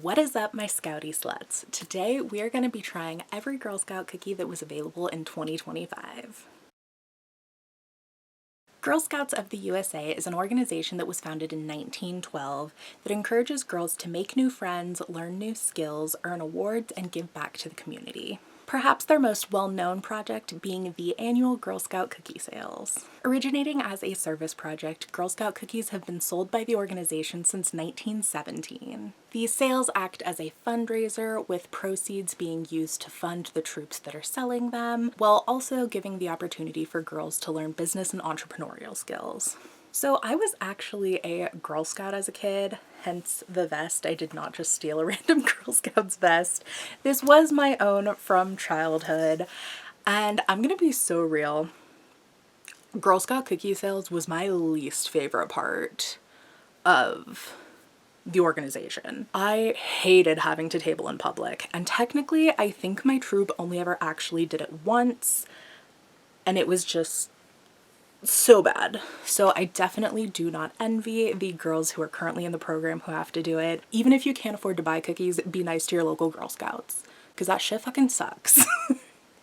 What is up, my Scouty sluts? Today we are going to be trying every Girl Scout cookie that was available in 2025. Girl Scouts of the USA is an organization that was founded in 1912 that encourages girls to make new friends, learn new skills, earn awards, and give back to the community. Perhaps their most well-known project being the annual Girl Scout cookie sales. Originating as a service project, Girl Scout cookies have been sold by the organization since 1917. These sales act as a fundraiser, with proceeds being used to fund the troops that are selling them, while also giving the opportunity for girls to learn business and entrepreneurial skills. So I was actually a Girl Scout as a kid, hence the vest. I did not just steal a random Girl Scouts vest. This was my own from childhood, and I'm gonna be so real. Girl Scout cookie sales was my least favorite part of the organization. I hated having to table in public, and technically I think my troop only ever actually did it once, and it was just so bad. So I definitely do not envy the girls who are currently in the program who have to do it. Even if you can't afford to buy cookies, be nice to your local Girl Scouts, because that shit fucking sucks.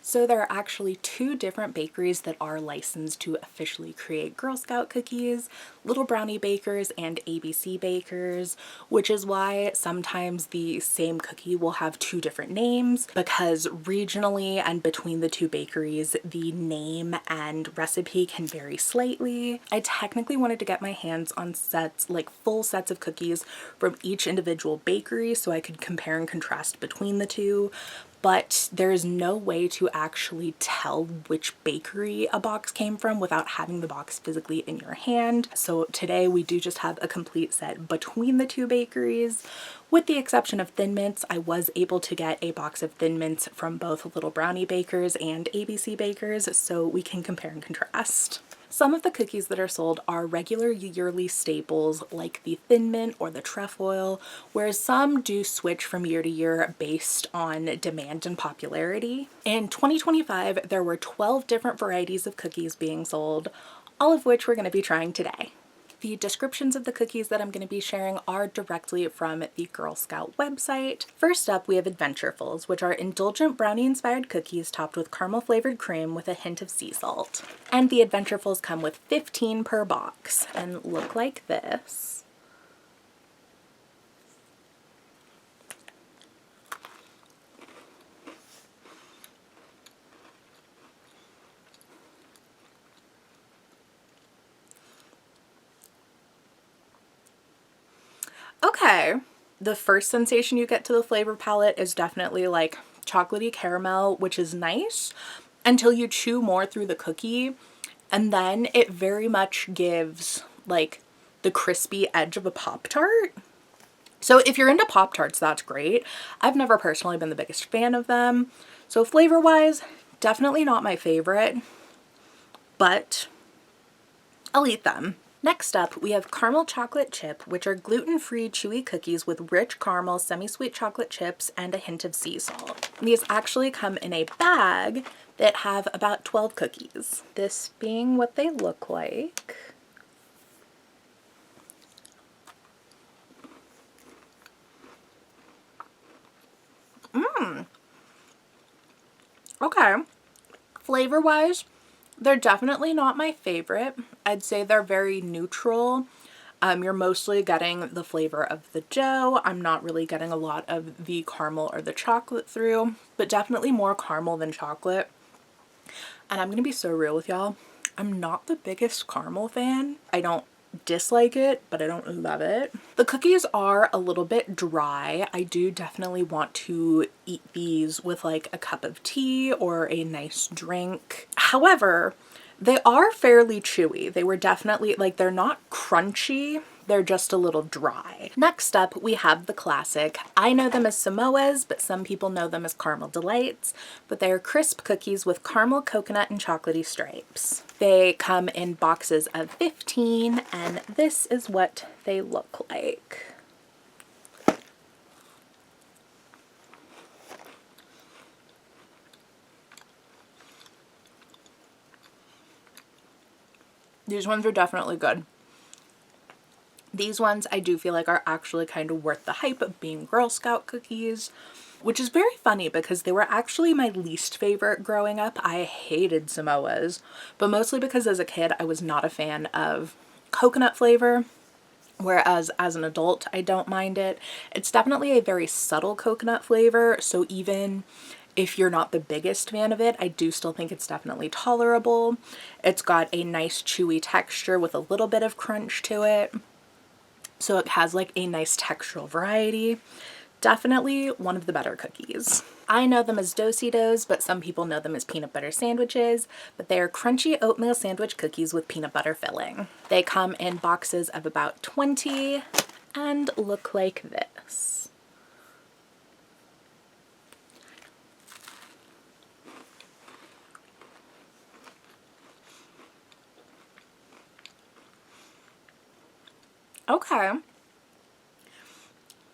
So there are actually two different bakeries that are licensed to officially create Girl Scout cookies: Little Brownie Bakers and ABC Bakers, which is why sometimes the same cookie will have two different names, because regionally and between the two bakeries, the name and recipe can vary slightly. I technically wanted to get my hands on sets, like full sets of cookies from each individual bakery so I could compare and contrast between the two, but there is no way to actually tell which bakery a box came from without having the box physically in your hand. So today we do just have a complete set between the two bakeries. With the exception of Thin Mints, I was able to get a box of Thin Mints from both Little Brownie Bakers and ABC Bakers, so we can compare and contrast. Some of the cookies that are sold are regular yearly staples like the Thin Mint or the Trefoil, whereas some do switch from year to year based on demand and popularity. In 2025, there were 12 different varieties of cookies being sold, all of which we're going to be trying today. The descriptions of the cookies that I'm going to be sharing are directly from the Girl Scout website. First up, we have Adventurefuls, which are indulgent brownie-inspired cookies topped with caramel-flavored cream with a hint of sea salt. And the Adventurefuls come with 15 per box and look like this. Okay, the first sensation you get to the flavor palette is definitely like chocolatey caramel, which is nice until you chew more through the cookie, and then it very much gives like the crispy edge of a Pop-Tart. So if you're into Pop-Tarts, that's great. I've never personally been the biggest fan of them. So flavor-wise, definitely not my favorite, but I'll eat them. Next up, we have Caramel Chocolate Chip, which are gluten-free chewy cookies with rich caramel, semi-sweet chocolate chips, and a hint of sea salt. These actually come in a bag that have about 12 cookies. This being what they look like. Okay. Flavor-wise, they're definitely not my favorite. I'd say they're very neutral. You're mostly getting the flavor of the dough. I'm not really getting a lot of the caramel or the chocolate through, but definitely more caramel than chocolate. And I'm gonna be so real with y'all. I'm not the biggest caramel fan. I don't dislike it, but I don't love it. The cookies are a little bit dry. I do definitely want to eat these with like a cup of tea or a nice drink. However, they are fairly chewy. They were definitely like, they're not crunchy. They're just a little dry. Next up, we have the classic. I know them as Samoas, but some people know them as Caramel deLites, but they are crisp cookies with caramel, coconut, and chocolatey stripes. They come in boxes of 15, and this is what they look like. These ones are definitely good. These ones I do feel like are actually kind of worth the hype of being Girl Scout cookies, which is very funny because they were actually my least favorite growing up. I hated Samoas, but mostly because as a kid I was not a fan of coconut flavor, whereas as an adult I don't mind it. It's definitely a very subtle coconut flavor, so even if you're not the biggest fan of it, I do still think it's definitely tolerable. It's got a nice chewy texture with a little bit of crunch to it. So it has like a nice textural variety. Definitely one of the better cookies. I know them as Do-si-dos, but some people know them as peanut butter sandwiches, but they are crunchy oatmeal sandwich cookies with peanut butter filling. They come in boxes of about 20 and look like this. Okay.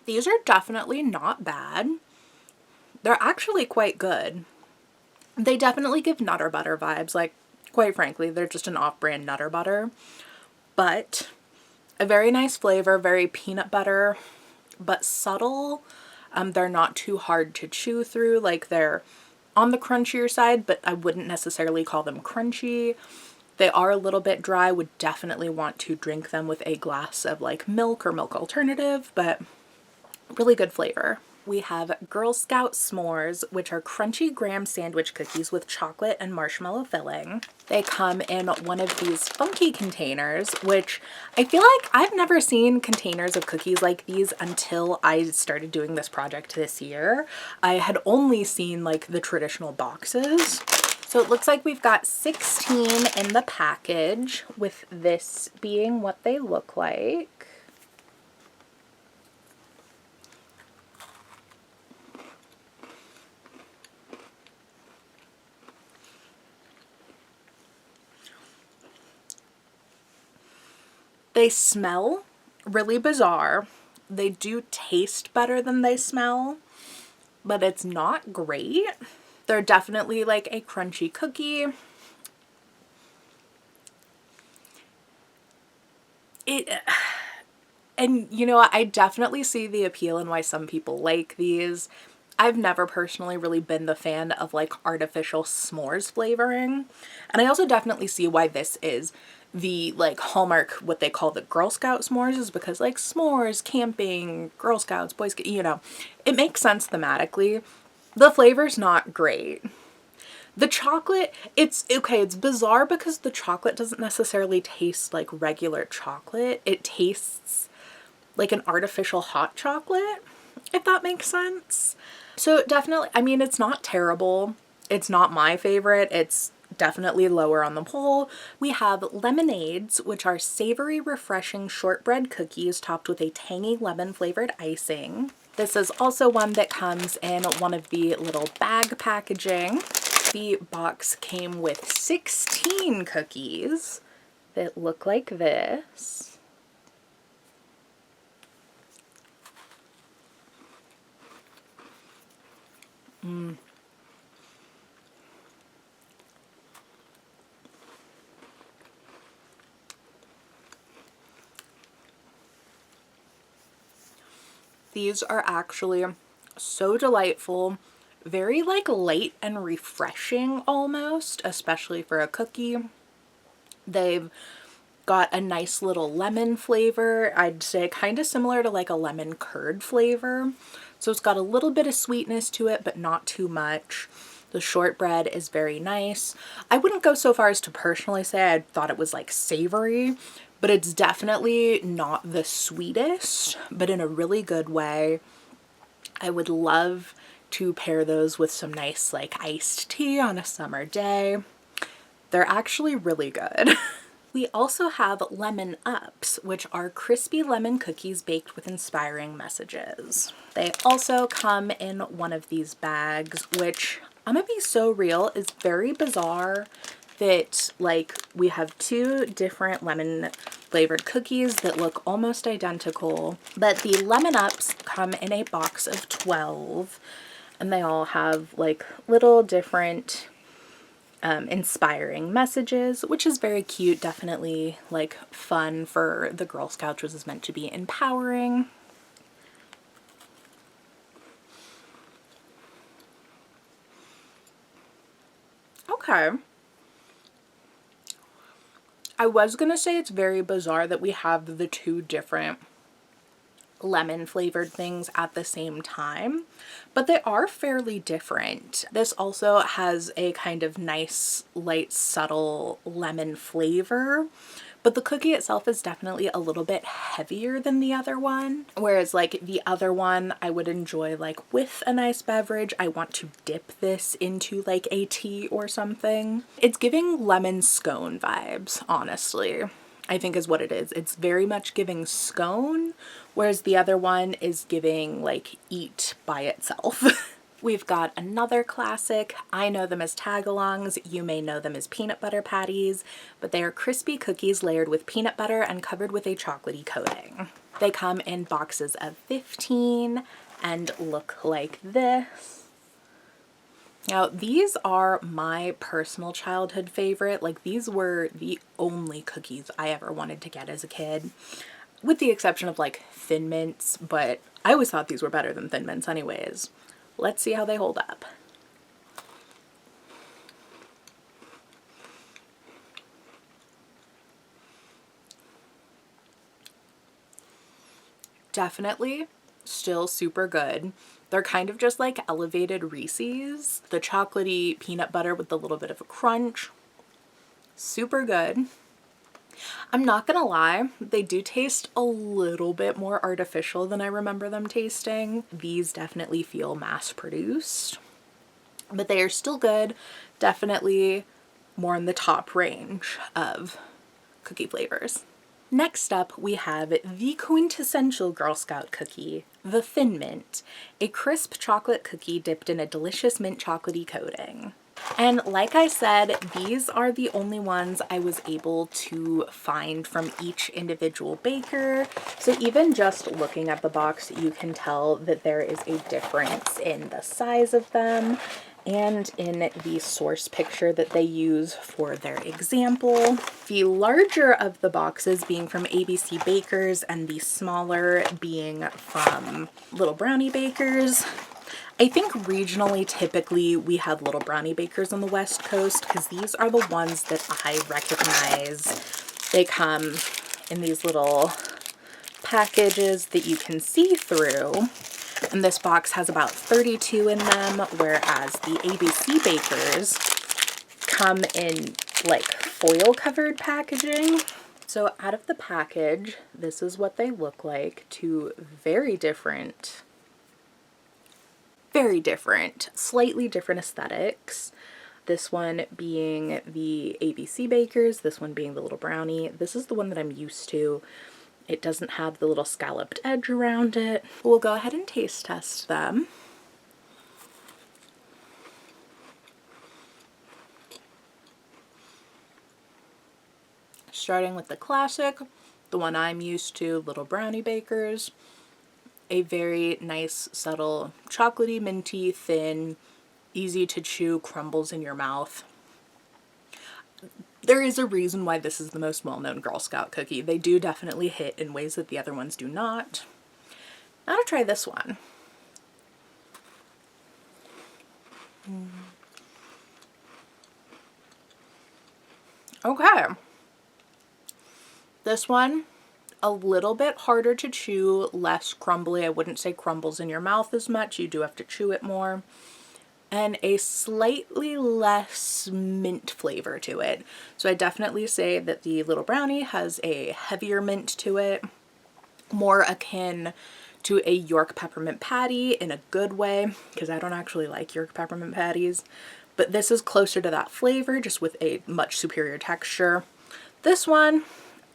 These are definitely not bad. They're actually quite good. They definitely give Nutter Butter vibes. Like, quite frankly, they're just an off-brand Nutter Butter. But a very nice flavor, very peanut butter, but subtle. They're not too hard to chew through. Like, they're on the crunchier side, but I wouldn't necessarily call them crunchy. They are a little bit dry. Would definitely want to drink them with a glass of like milk or milk alternative, but really good flavor. We have Girl Scout S'mores, which are crunchy graham sandwich cookies with chocolate and marshmallow filling. They come in one of these funky containers, which I feel like I've never seen containers of cookies like these until I started doing this project this year. I had only seen like the traditional boxes. So it looks like we've got 16 in the package, with this being what they look like. They smell really bizarre. They do taste better than they smell, but it's not great. They're definitely like a crunchy cookie. And you know what? I definitely see the appeal and why some people like these. I've never personally really been the fan of like artificial s'mores flavoring. And I also definitely see why this is the like hallmark, what they call the Girl Scout s'mores, is because like s'mores, camping, Girl Scouts, Boy Scouts, you know, it makes sense thematically. The flavor's not great. The chocolate, it's okay, it's bizarre because the chocolate doesn't necessarily taste like regular chocolate. It tastes like an artificial hot chocolate, if that makes sense. So definitely, I mean, it's not terrible. It's not my favorite. It's definitely lower on the poll. We have lemonades, which are savory, refreshing shortbread cookies topped with a tangy lemon flavored icing. This is also one that comes in one of the little bag packaging. The box came with 16 cookies that look like this. These are actually so delightful, very like light and refreshing almost, especially for a cookie. They've got a nice little lemon flavor. I'd say kind of similar to like a lemon curd flavor. So it's got a little bit of sweetness to it, but not too much. The shortbread is very nice. I wouldn't go so far as to personally say I thought it was like savory, but it's definitely not the sweetest, but in a really good way. I would love to pair those with some nice like iced tea on a summer day. They're actually really good. We also have Lemon Ups, which are crispy lemon cookies baked with inspiring messages. They also come in one of these bags, which I'm gonna be so real, is very bizarre that like we have two different lemon flavored cookies that look almost identical, but the Lemon Ups come in a box of 12 and they all have like little different inspiring messages, which is very cute. Definitely like fun for the Girl Scouts, which is meant to be empowering. Okay. I was gonna say it's very bizarre that we have the two different lemon flavored things at the same time, but they are fairly different. This also has a kind of nice, light, subtle lemon flavor, but the cookie itself is definitely a little bit heavier than the other one. Whereas like the other one, I would enjoy like with a nice beverage. I want to dip this into like a tea or something. It's giving lemon scone vibes, honestly. I think is what it is. It's very much giving scone, whereas the other one is giving like eat by itself. We've got another classic. I know them as Tagalongs. You may know them as peanut butter patties, but they are crispy cookies layered with peanut butter and covered with a chocolatey coating. They come in boxes of 15 and look like this. Now, these are my personal childhood favorite. Like, these were the only cookies I ever wanted to get as a kid, with the exception of like Thin Mints, but I always thought these were better than Thin Mints anyways. Let's see how they hold up. Definitely still super good. They're kind of just like elevated Reese's. The chocolatey peanut butter with a little bit of a crunch. Super good. I'm not gonna lie, they do taste a little bit more artificial than I remember them tasting. These definitely feel mass produced, but they are still good. Definitely more in the top range of cookie flavors. Next up, we have the quintessential Girl Scout cookie, the Thin Mint, a crisp chocolate cookie dipped in a delicious mint chocolatey coating. And like I said, these are the only ones I was able to find from each individual baker. So even just looking at the box, you can tell that there is a difference in the size of them and in the source picture that they use for their example. The larger of the boxes being from ABC Bakers and the smaller being from Little Brownie Bakers. I think regionally, typically, we have Little Brownie Bakers on the West Coast because these are the ones that I recognize. They come in these little packages that you can see through. And this box has about 32 in them, whereas the ABC Bakers come in like foil covered packaging. So out of the package, this is what they look like. Two very different, slightly different aesthetics. This one being the ABC Bakers, this one being the Little Brownie. This is the one that I'm used to. It doesn't have the little scalloped edge around it. We'll go ahead and taste test them. Starting with the classic, the one I'm used to, Little Brownie Bakers. A very nice, subtle, chocolatey, minty, thin, easy to chew, crumbles in your mouth. There is a reason why this is the most well-known Girl Scout cookie. They do definitely hit in ways that the other ones do not. Now to try this one. Okay. This one, a little bit harder to chew, less crumbly. I wouldn't say crumbles in your mouth as much. You do have to chew it more. And a slightly less mint flavor to it. So I definitely say that the Little Brownie has a heavier mint to it, more akin to a York peppermint patty in a good way, because I don't actually like York peppermint patties, but this is closer to that flavor, just with a much superior texture. This one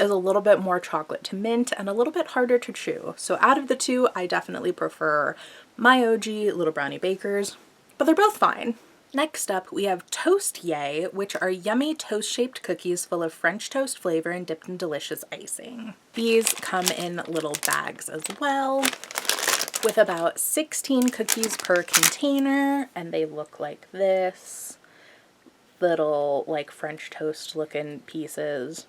is a little bit more chocolate to mint and a little bit harder to chew. So out of the two, I definitely prefer my OG Little Brownie Bakers, but they're both fine. Next up, we have Toast Yay, which are yummy toast-shaped cookies full of French toast flavor and dipped in delicious icing. These come in little bags as well, with about 16 cookies per container, and they look like this. little like French toast looking pieces.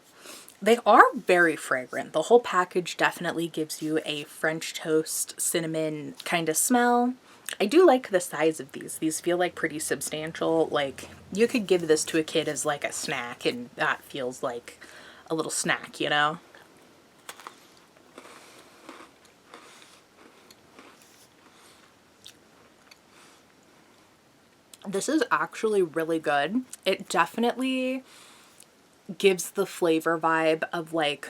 They are very fragrant. The whole package definitely gives you a French toast cinnamon kind of smell. I do like the size of these. These feel like pretty substantial. Like you could give this to a kid as like a snack and that feels like a little snack, you know? This is actually really good. It definitely gives the flavor vibe of like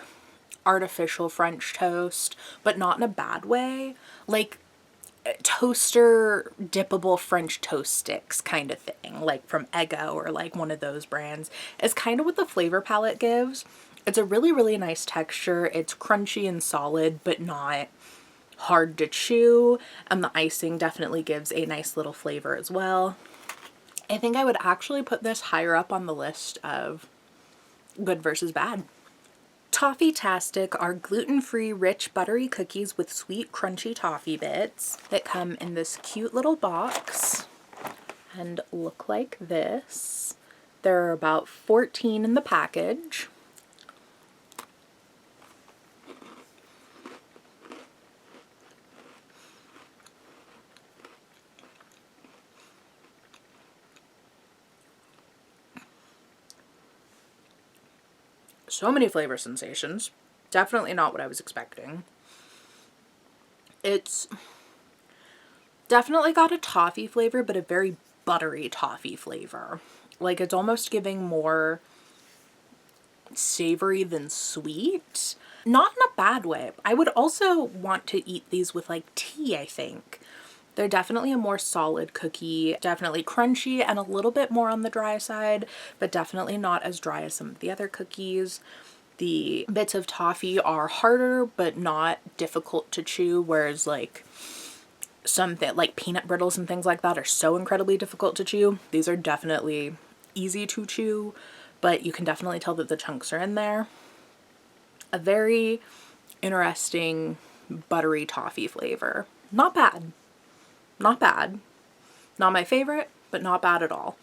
artificial French toast, but not in a bad way. Like toaster dippable French toast sticks kind of thing, like from Eggo or like one of those brands, is kind of what the flavor palette gives. It's a really, really nice texture. It's crunchy and solid, but not hard to chew. And the icing definitely gives a nice little flavor as well. I think I would actually put this higher up on the list of good versus bad. Toffee-tastic are gluten-free, rich, buttery cookies with sweet, crunchy toffee bits that come in this cute little box and look like this. There are about 14 in the package. So many flavor sensations. Definitely not what I was expecting. It's definitely got a toffee flavor, but a very buttery toffee flavor. Like it's almost giving more savory than sweet. Not in a bad way. I would also want to eat these with like tea, I think. They're definitely a more solid cookie, definitely crunchy and a little bit more on the dry side, but definitely not as dry as some of the other cookies. The bits of toffee are harder, but not difficult to chew, whereas like some that like peanut brittles and things like that are so incredibly difficult to chew. These are definitely easy to chew, but you can definitely tell that the chunks are in there. A very interesting buttery toffee flavor. Not bad. Not bad. Not my favorite, but not bad at all.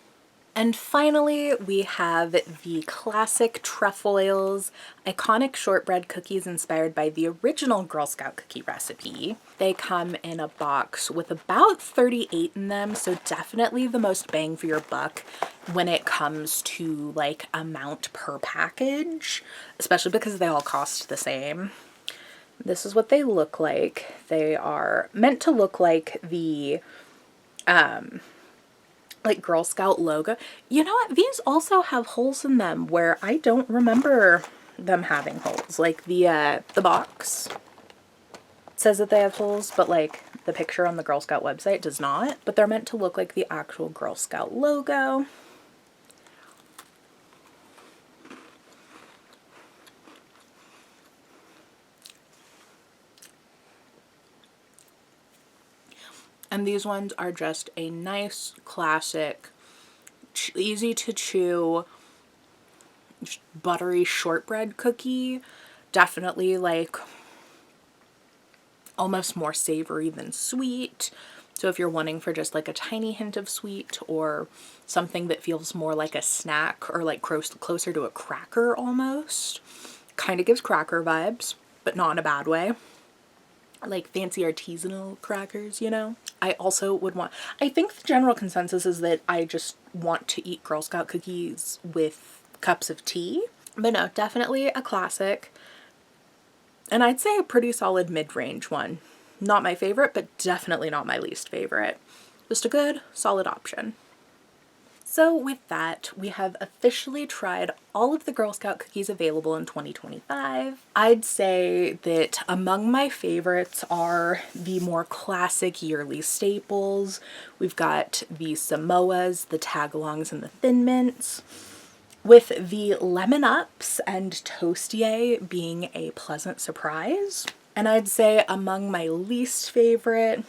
And finally, we have the classic Trefoils, iconic shortbread cookies inspired by the original Girl Scout cookie recipe. They come in a box with about 38 in them, so definitely the most bang for your buck when it comes to like amount per package, especially because they all cost the same. This is what they look like. They are meant to look like the like Girl Scout logo. You know what? These also have holes in them where I don't remember them having holes. Like the box says that they have holes, but like the picture on the Girl Scout website does not. But they're meant to look like the actual Girl Scout logo. And these ones are just a nice, classic, easy to chew, buttery shortbread cookie. Definitely like almost more savory than sweet. So if you're wanting for just like a tiny hint of sweet or something that feels more like a snack or like closer to a cracker almost, kind of gives cracker vibes, but not in a bad way. Like fancy artisanal crackers, you know? I also would want, I think the general consensus is that I just want to eat Girl Scout cookies with cups of tea. But no, definitely a classic. And I'd say a pretty solid mid-range one. Not my favorite, but definitely not my least favorite. Just a good, solid option. So with that, we have officially tried all of the Girl Scout cookies available in 2025. I'd say that among my favorites are the more classic yearly staples. We've got the Samoas, the Tagalongs, and the Thin Mints, with the Lemon Ups and Toastier being a pleasant surprise. And I'd say among my least favorite,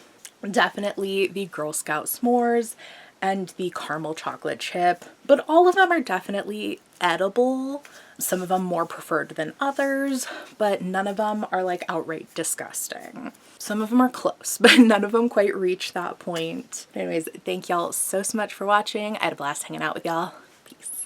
definitely the Girl Scout s'mores and the caramel chocolate chip, but all of them are definitely edible. Some of them more preferred than others, but none of them are like outright disgusting. Some of them are close, but none of them quite reach that point. Anyways, thank y'all so much for watching. I had a blast hanging out with y'all. Peace.